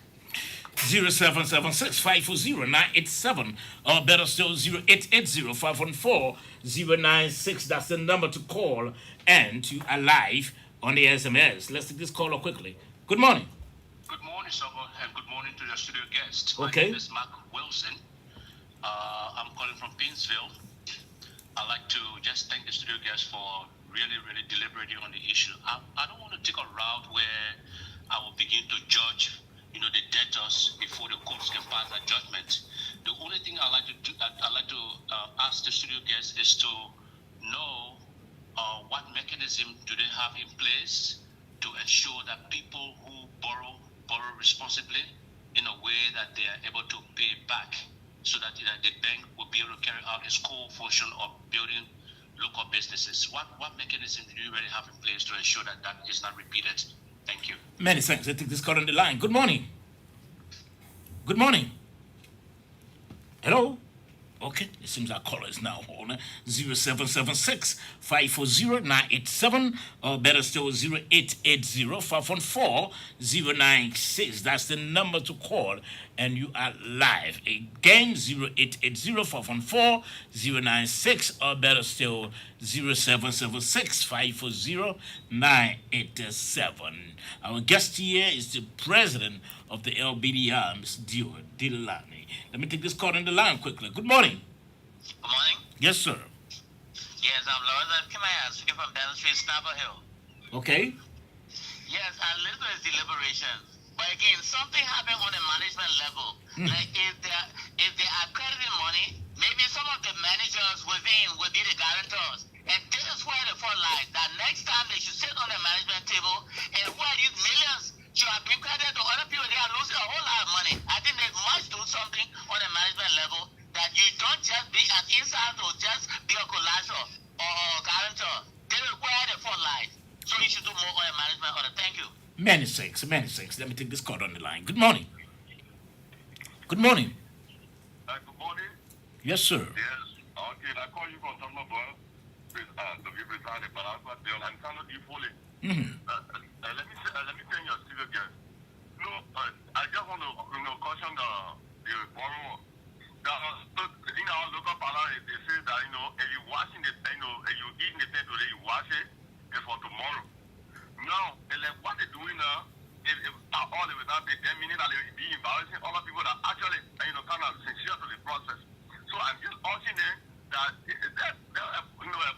[SPEAKER 1] 0776 540 987. Or better still, 0880 514 096. That's the number to call and to alive on the SMS. Let's take this caller quickly. Good morning.
[SPEAKER 4] Good morning, sir, and good morning to your studio guest.
[SPEAKER 1] Okay.
[SPEAKER 4] My name is Mark Wilson. I'm calling from Painesville. I'd like to just thank the studio guest for really deliberating on the issue. I don't want to take a route where I will begin to judge, the debtors before the courts can pass a judgment. The only thing I'd like to ask the studio guest is to know what mechanism do they have in place to ensure that people who borrow responsibly in a way that they are able to pay back, so that the bank will be able to carry out its core function of building local businesses. What mechanism do you really have in place to ensure that is not repeated? Thank you.
[SPEAKER 1] Many thanks. I take this call on the line. Good morning. Good morning. Hello? Okay, it seems our caller is now on 0776 540 987, or better still 0880 514 096. That's the number to call, and you are live. Again, 0880 514 096, or better still 0776 540 987. Our guest here is the president of the LBDI, Mr. Dio Delani. Let me take this call on the line quickly. Good morning.
[SPEAKER 4] Good morning.
[SPEAKER 1] Yes, sir.
[SPEAKER 4] Yes, I'm Lorenzo Kimayas, speaking from Denver Street, Snapper Hill.
[SPEAKER 1] Okay.
[SPEAKER 4] Yes, I listened to his deliberations. But again, something happened on the management level. Like if they are crediting money, maybe some of the managers within
[SPEAKER 1] Many thanks, many thanks. Let me take this call on the line. Good morning. Good morning.
[SPEAKER 3] Good morning.
[SPEAKER 1] Yes, sir.
[SPEAKER 3] Yes. Okay, I call you from Tamaba. To be presented, but I'm not there. I'm kind of fully.
[SPEAKER 1] Mm-hmm.
[SPEAKER 3] Let me tell you, still again. No, I just want to caution the borrower. In our local parliament, they say that if you washing the, if you eating the thing today, you wash it, it's for tomorrow. Now, like what they're doing now, if all of it that they meaning that they be embarrassing other people that actually, kind of sincere to the process. So I'm just urging them that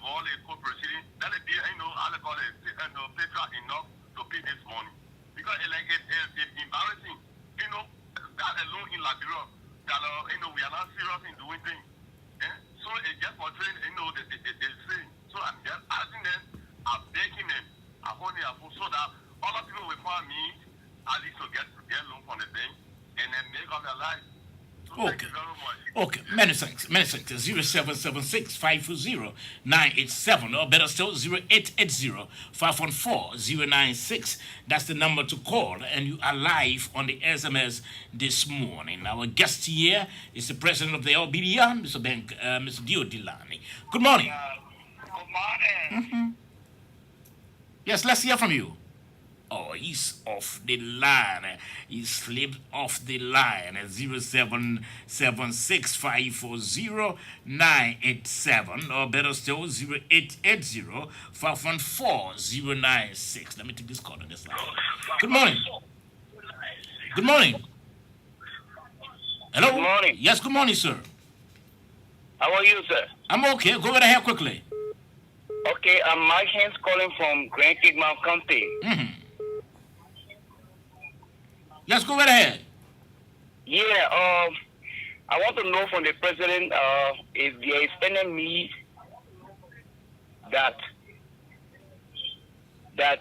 [SPEAKER 3] all the court proceeding, that they be, how they call it, patriot enough to pay this money. Because it's embarrassing, that alone in Liberia, that, we are not serious in doing things. Eh? So it's just for training, they say. So I'm just asking them, I'm begging them, so that other people will find me at least to get loan from the bank and then make up their life. So thank you very much.
[SPEAKER 1] Okay, many thanks, many thanks. 0776-540-987 or better still 0880-514-096. That's the number to call, and you are live on the SMS this morning. Our guest here is the president of the LBDR, Mr. Mr. Dio Delani. Good morning.
[SPEAKER 3] Good morning.
[SPEAKER 1] Mm-hmm. Yes, let's hear from you. Oh, he's off the line. He slipped off the line at 0776-540-987 or better still 0880-514-096. Let me take this call on this line. Good morning. Good morning. Hello?
[SPEAKER 5] Good morning.
[SPEAKER 1] Yes, good morning, sir.
[SPEAKER 5] How are you, sir?
[SPEAKER 1] I'm okay. Go right ahead quickly.
[SPEAKER 5] Okay, I'm Mike Hens calling from Grand Mount County.
[SPEAKER 1] Mm-hmm. Let's go right ahead.
[SPEAKER 5] Yeah, I want to know from the president if there is any need that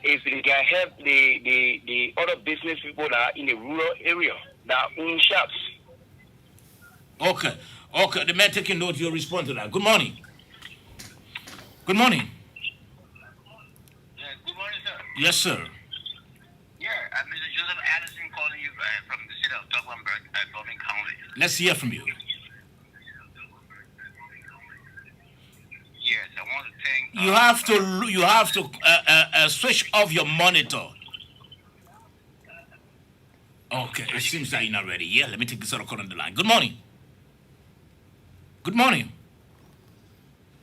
[SPEAKER 5] if they can help the other business people that are in the rural area that own shops.
[SPEAKER 1] Okay. The man taking note, you'll respond to that. Good morning. Good morning.
[SPEAKER 3] Yeah, good morning, sir.
[SPEAKER 1] Yes, sir.
[SPEAKER 3] Yeah, I'm Mr. Joseph Addison calling you from the city of Tucumberg, Bowman County.
[SPEAKER 1] Let's hear from you.
[SPEAKER 3] Yes, I want to thank.
[SPEAKER 1] You have to switch off your monitor. Okay, it seems that you're not ready. Yeah, let me take this other call on the line. Good morning. Good morning.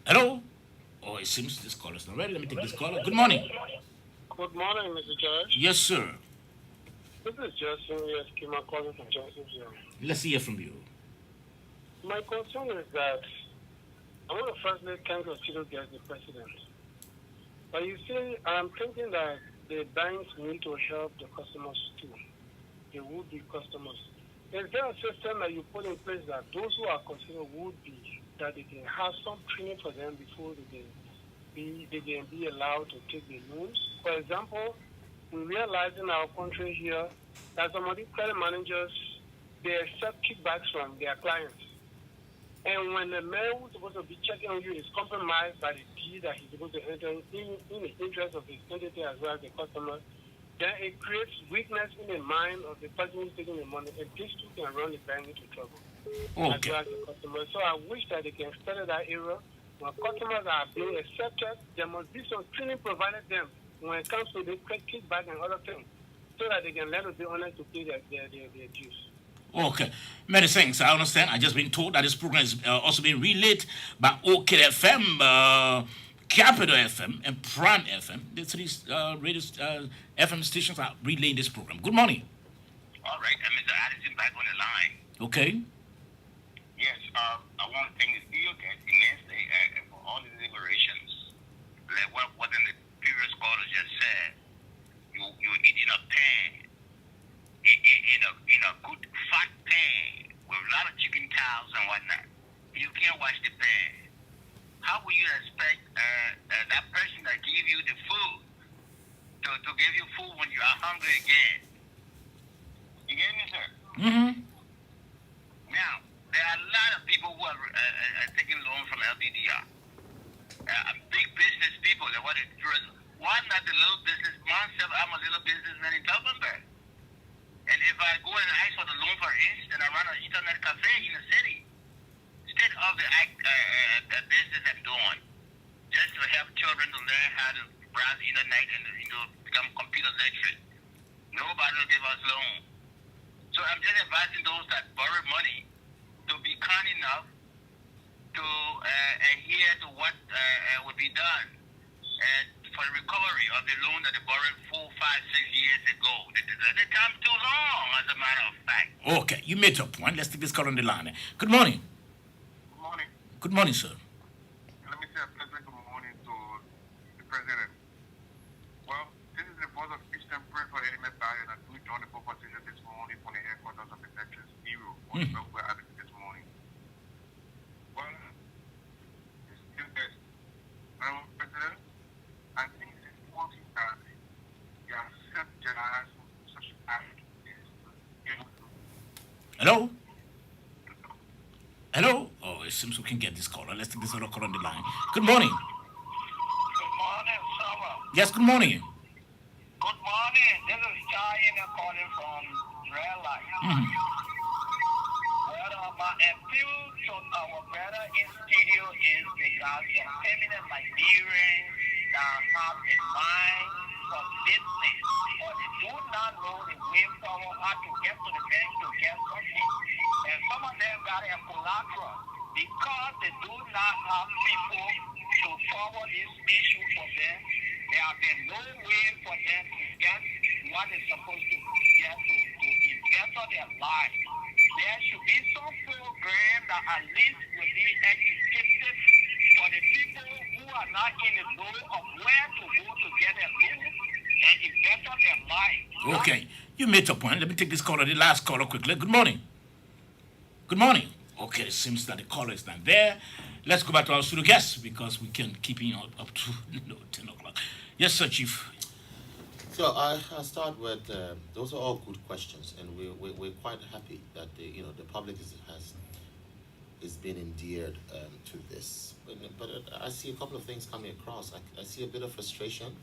[SPEAKER 1] Hello? Oh, it seems this call is not ready. Let me take this call. Good morning.
[SPEAKER 6] Good morning, Mr. Judge.
[SPEAKER 1] Yes, sir.
[SPEAKER 6] This is Justin Eskima calling from Johnsonville.
[SPEAKER 1] Let's hear from you.
[SPEAKER 6] My concern is that I want to firstly thank the student as the president. But you see, I'm thinking that the banks need to help the customers too, the would-be customers. Is there a system that you put in place that those who are considered would-be, that they can have some training for them before they can be allowed to take the loans? For example, we realize in our country here that some of the credit managers, they accept kickbacks from their clients. And when the man who's supposed to be checking on you is compromised by the deal that he's supposed to enter in the interest of his entity as well as the customer, then it creates weakness in the mind of the person who's taking the money, and these two can run the bank into trouble as well as the customer. So I wish that they can study that area. When customers are being accepted, there must be some training provided them when it comes to the kickback and other things, so that they can learn to be honest to pay their dues.
[SPEAKER 1] Okay, many thanks. I understand. I just been told that this program is also being relayed by OKFM, Capital FM, and Prime FM. The three radio FM stations are relaying this program. Good morning.
[SPEAKER 3] All right, Mr. Addison back on the line.
[SPEAKER 1] Okay.
[SPEAKER 3] Yes, I want to thank the studio guest immensely for all the deliberations. Like what in the previous caller just said, you're eating a pan in a good fat pan with a lot of chicken towels and whatnot. You can't wash the pan. How will you expect that person that gave you the food to give you food when you are hungry again? You get me, sir?
[SPEAKER 1] Mm-hmm.
[SPEAKER 3] Now, there are a lot of people who are taking loans from LBDR. Big business people that want to why not the little business? Myself, I'm a little businessman in Taubenberg. And if I go and ask for the loan, for instance, I run an internet cafe in the city, state of the business I'm doing, just to help children to learn how to browse the internet and become computer literate. Nobody will give us loan. So I'm just advising those that borrow money to be kind enough to adhere to what would be done and for the recovery of the loan that they borrowed 4, 5, 6 years ago. The time's too long, as a matter of fact.
[SPEAKER 1] Okay, you made your point. Let's take this call on the line. Good morning.
[SPEAKER 3] Good morning.
[SPEAKER 1] Good morning, sir.
[SPEAKER 3] Let me say a pleasant good morning to the President. Well, this is the voice of Christian prayer for Element Barrier and we joined the proposition this morning from the headquarters of the Veterans Bureau for the software advocate this morning. Well, it's still best. Madam President, I think it's important that you accept July such act is
[SPEAKER 1] Hello? Hello? Oh, it seems we can get this caller. Let's take this other call on the line. Good morning.
[SPEAKER 3] Good morning, Summer.
[SPEAKER 1] Yes, good morning.
[SPEAKER 3] Good morning. This is Cheyenne calling from Red Light. Well, my appeal to our brother in studio is because some feminine Liberians that have a mind for business, but they do not know the way forward how to get to the bank to get something. And some of them got a collateral because they do not have people to forward this issue for them. There have been no way for them to get what is supposed to get to invest on their life. There should be some program that at least will be educated for the people who are not in the know of where to go to get a loan and invest on their life.
[SPEAKER 1] Okay, you made your point. Let me take this caller, the last caller, quickly. Good morning. Good morning. Okay, it seems that the caller is not there. Let's go back to our studio guests because we can keep in up to 10 o'clock. Yes, sir, Chief.
[SPEAKER 2] So I'll start with those are all good questions, and we're quite happy that the public is being endeared to this. But I see a couple of things coming across. I see a bit of frustration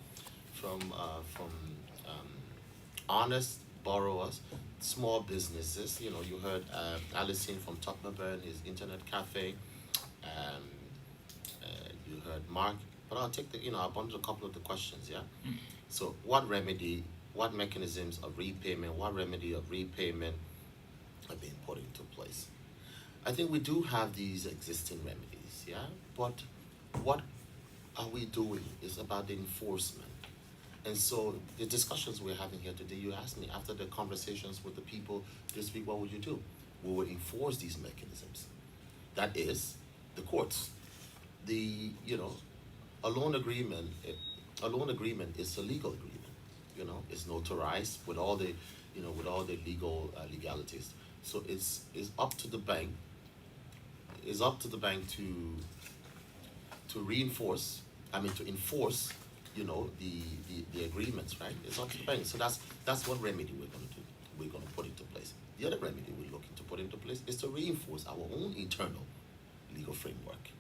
[SPEAKER 2] from honest borrowers, small businesses. You heard Allison from Tottenham, his internet cafe. You heard Mark. But I'll take I'll bundle a couple of the questions. Yeah. So what remedy, what mechanisms of repayment, what remedy of repayment are being put into place? I think we do have these existing remedies, yeah? But what are we doing is about the enforcement. And so the discussions we're having here today, you asked me after the conversations with the people this week, what would you do? We would enforce these mechanisms. That is the courts. A loan agreement is a legal agreement. It's notarized with all the legal legalities. So it's up to the bank. It's up to the bank to reinforce. To enforce. The agreements, right? It's up to the bank. So that's one remedy we're going to do. We're going to put into place. The other remedy we're looking to put into place is to reinforce our own internal legal framework.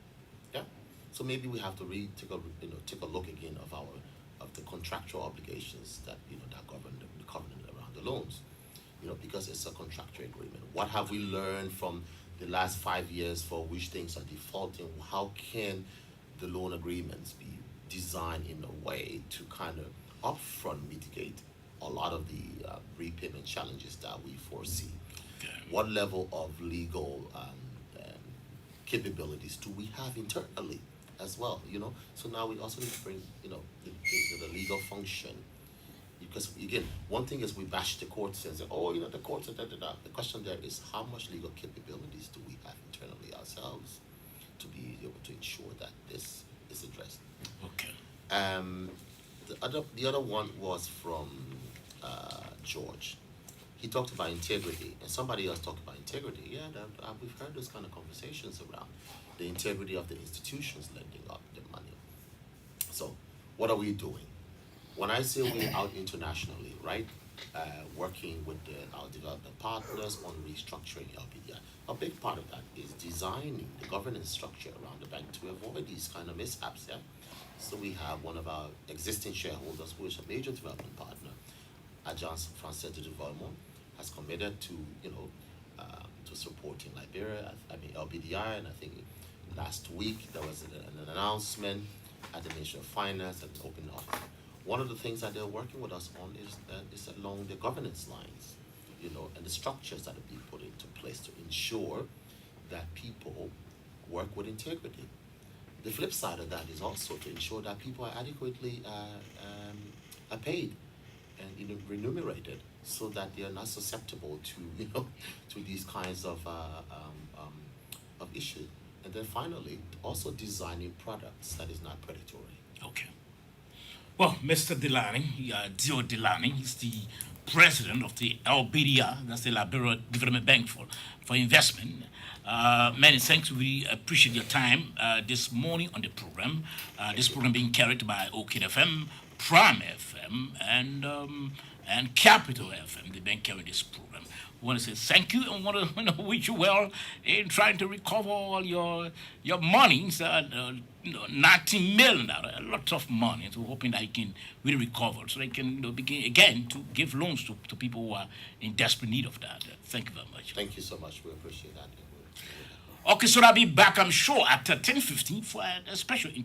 [SPEAKER 2] Yeah. So maybe we have to take a look again of the contractual obligations that that govern the covenant around the loans, because it's a contractual agreement. What have we learned from the last 5 years for which things are defaulting? How can the loan agreements be designed in a way to kind of upfront mitigate a lot of the repayment challenges that we foresee?
[SPEAKER 1] Okay.
[SPEAKER 2] What level of legal capabilities do we have internally as well? So now we also need to bring the legal function, because again, one thing is we bash the courts and say, the courts are da. The question there is, how much legal capabilities do we have internally ourselves to be able to ensure that this is addressed?
[SPEAKER 1] Okay.
[SPEAKER 2] The other one was from George. He talked about integrity, and somebody else talked about integrity. Yeah, we've heard those kind of conversations around the integrity of the institutions lending up the money. So, what are we doing? When I say we're out internationally, right, working with our development partners on restructuring LBDI, a big part of that is designing the governance structure around the bank to avoid these kind of mishaps. Yeah? So we have one of our existing shareholders who is a major development partner, Agence Française de Développement, has committed to, to supporting Liberia, LBDI, and I think last week there was an announcement at the Ministry of Finance and open office. One of the things that they're working with us on is along the governance lines, and the structures that are being put into place to ensure that people work with integrity. The flip side of that is also to ensure that people are adequately are paid and remunerated, so that they are not susceptible to to these kinds of issues. And then finally, also designing products that is not predatory.
[SPEAKER 1] Okay. Well, Mr. Delany, Dio Delany, he's the president of the LBDI, that's the Liberia Development Bank for Investment. Many thanks. We appreciate your time this morning on the program. This program being carried by Orchid FM, Prime FM, and Capital FM. They've been carrying this program. We want to say thank you and want to wish you well in trying to recover all your monies. 19 million, a lot of money. So we're hoping that you can really recover, so they can begin again to give loans to people who are in desperate need of that. Thank you very much.
[SPEAKER 2] Thank you so much. We appreciate that.
[SPEAKER 1] Okay, so I'll be back, I'm sure, at 10:15 for a special interview.